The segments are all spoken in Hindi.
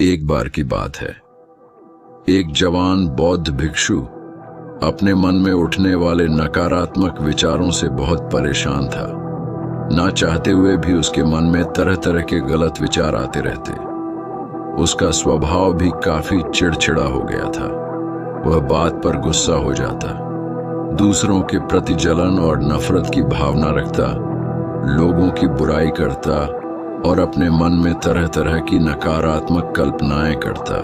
एक बार की बात है, एक जवान बौद्ध भिक्षु अपने मन में उठने वाले नकारात्मक विचारों से बहुत परेशान था। ना चाहते हुए भी उसके मन में तरह तरह के गलत विचार आते रहते। उसका स्वभाव भी काफी चिड़चिड़ा हो गया था। वह बात पर गुस्सा हो जाता, दूसरों के प्रति जलन और नफरत की भावना रखता, लोगों की बुराई करता और अपने मन में तरह तरह की नकारात्मक कल्पनाएं करता।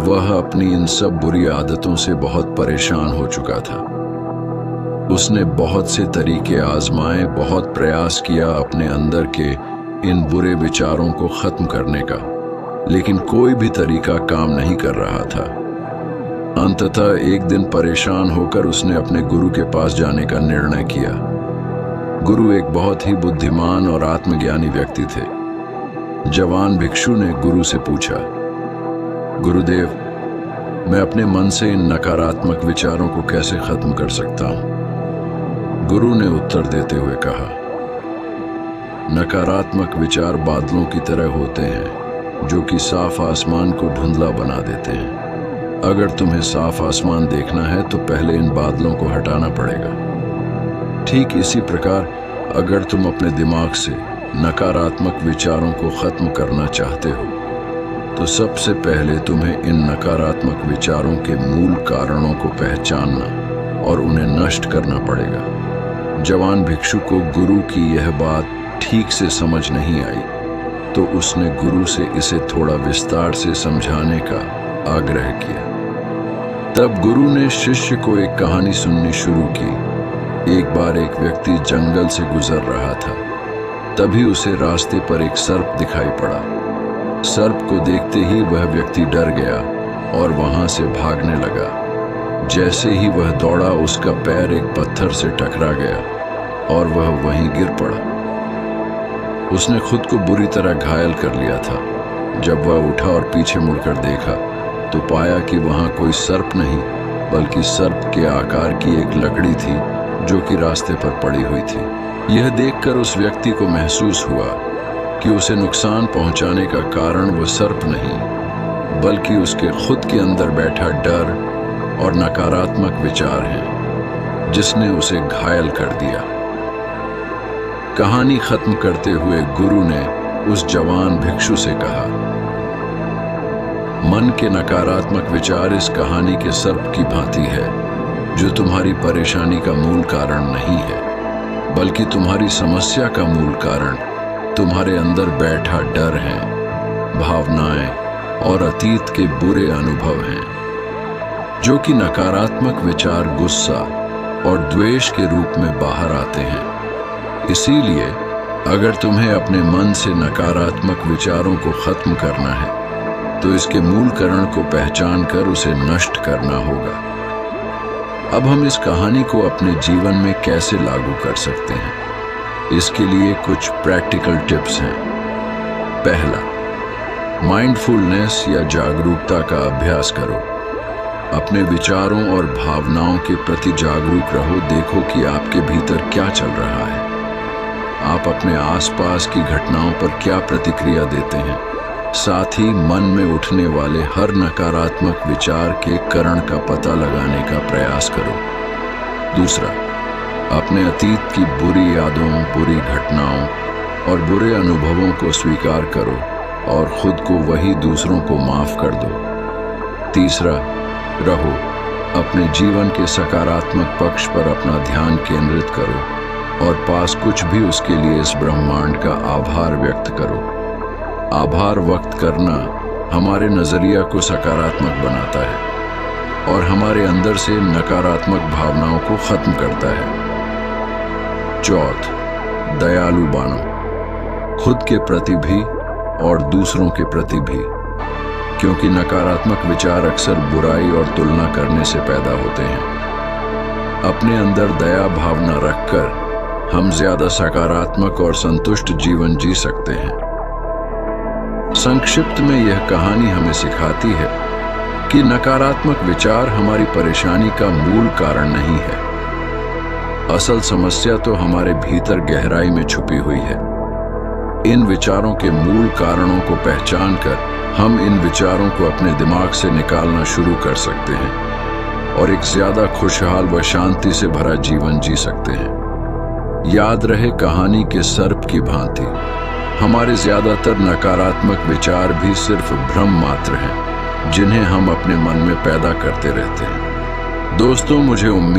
वह अपनी इन सब बुरी आदतों से बहुत परेशान हो चुका था। उसने बहुत से तरीके आजमाए, बहुत प्रयास किया अपने अंदर के इन बुरे विचारों को खत्म करने का, लेकिन कोई भी तरीका काम नहीं कर रहा था। अंततः एक दिन परेशान होकर उसने अपने गुरु के पास जाने का निर्णय किया। गुरु एक बहुत ही बुद्धिमान और आत्मज्ञानी व्यक्ति थे। जवान भिक्षु ने गुरु से पूछा, गुरुदेव, मैं अपने मन से इन नकारात्मक विचारों को कैसे खत्म कर सकता हूं? गुरु ने उत्तर देते हुए कहा, नकारात्मक विचार बादलों की तरह होते हैं जो कि साफ आसमान को धुंधला बना देते हैं। अगर तुम्हें साफ आसमान देखना है तो पहले इन बादलों को हटाना पड़ेगा। ठीक इसी प्रकार अगर तुम अपने दिमाग से नकारात्मक विचारों को खत्म करना चाहते हो तो सबसे पहले तुम्हें इन नकारात्मक विचारों के मूल कारणों को पहचानना और उन्हें नष्ट करना पड़ेगा। जवान भिक्षु को गुरु की यह बात ठीक से समझ नहीं आई, तो उसने गुरु से इसे थोड़ा विस्तार से समझाने का आग्रह किया। तब गुरु ने शिष्य को एक कहानी सुननी शुरू की। एक बार एक व्यक्ति जंगल से गुजर रहा था। तभी उसे रास्ते पर एक सर्प दिखाई पड़ा। सर्प को देखते ही वह व्यक्ति डर गया और वहां से भागने लगा। जैसे ही वह दौड़ा, उसका पैर एक पत्थर से टकरा गया और वह वहीं गिर पड़ा। उसने खुद को बुरी तरह घायल कर लिया था। जब वह उठा और पीछे मुड़कर देखा तो पाया कि वहां कोई सर्प नहीं, बल्कि सर्प के आकार की एक लकड़ी थी जो कि रास्ते पर पड़ी हुई थी। यह देखकर उस व्यक्ति को महसूस हुआ कि उसे नुकसान पहुंचाने का कारण वो सर्प नहीं, बल्कि उसके खुद के अंदर बैठा डर और नकारात्मक विचार है, जिसने उसे घायल कर दिया। कहानी खत्म करते हुए गुरु ने उस जवान भिक्षु से कहा, मन के नकारात्मक विचार इस कहानी के सर्प की भांति है, जो तुम्हारी परेशानी का मूल कारण नहीं है, बल्कि तुम्हारी समस्या का मूल कारण तुम्हारे अंदर बैठा डर है, भावनाएं और अतीत के बुरे अनुभव हैं, जो कि नकारात्मक विचार गुस्सा और द्वेष के रूप में बाहर आते हैं। इसीलिए अगर तुम्हें अपने मन से नकारात्मक विचारों को खत्म करना है तो इसके मूल कारण को पहचान कर उसे नष्ट करना होगा। अब हम इस कहानी को अपने जीवन में कैसे लागू कर सकते हैं, इसके लिए कुछ प्रैक्टिकल टिप्स हैं। पहला, माइंडफुलनेस या जागरूकता का अभ्यास करो। अपने विचारों और भावनाओं के प्रति जागरूक रहो। देखो कि आपके भीतर क्या चल रहा है। आप अपने आसपास की घटनाओं पर क्या प्रतिक्रिया देते हैं। साथ ही मन में उठने वाले हर नकारात्मक विचार के कारण का पता लगाने का प्रयास करो। दूसरा, अपने अतीत की बुरी यादों, बुरी घटनाओं और बुरे अनुभवों को स्वीकार करो और खुद को वही दूसरों को माफ कर दो। तीसरा, रहो अपने जीवन के सकारात्मक पक्ष पर अपना ध्यान केंद्रित करो और पास कुछ भी उसके लिए इस ब्रह्मांड का आभार व्यक्त करो। आभार व्यक्त करना हमारे नजरिया को सकारात्मक बनाता है और हमारे अंदर से नकारात्मक भावनाओं को खत्म करता है। चौथ, दयालु बनो, खुद के प्रति भी और दूसरों के प्रति भी, क्योंकि नकारात्मक विचार अक्सर बुराई और तुलना करने से पैदा होते हैं। अपने अंदर दया भावना रखकर हम ज्यादा सकारात्मक और संतुष्ट जीवन जी सकते हैं। संक्षिप्त में यह कहानी हमें सिखाती है कि नकारात्मक विचार हमारी परेशानी का मूल कारण नहीं है। असल समस्या तो हमारे भीतर गहराई में छुपी हुई है। इन विचारों के मूल कारणों को पहचान कर हम इन विचारों को अपने दिमाग से निकालना शुरू कर सकते हैं और एक ज्यादा खुशहाल व शांति से भरा जीवन जी सकते हैं। याद रहे, कहानी के सर्प की भांति हमारे ज्यादातर नकारात्मक विचार भी सिर्फ भ्रम मात्र हैं, जिन्हें हम अपने मन में पैदा करते रहते हैं। दोस्तों, मुझे उम्मीद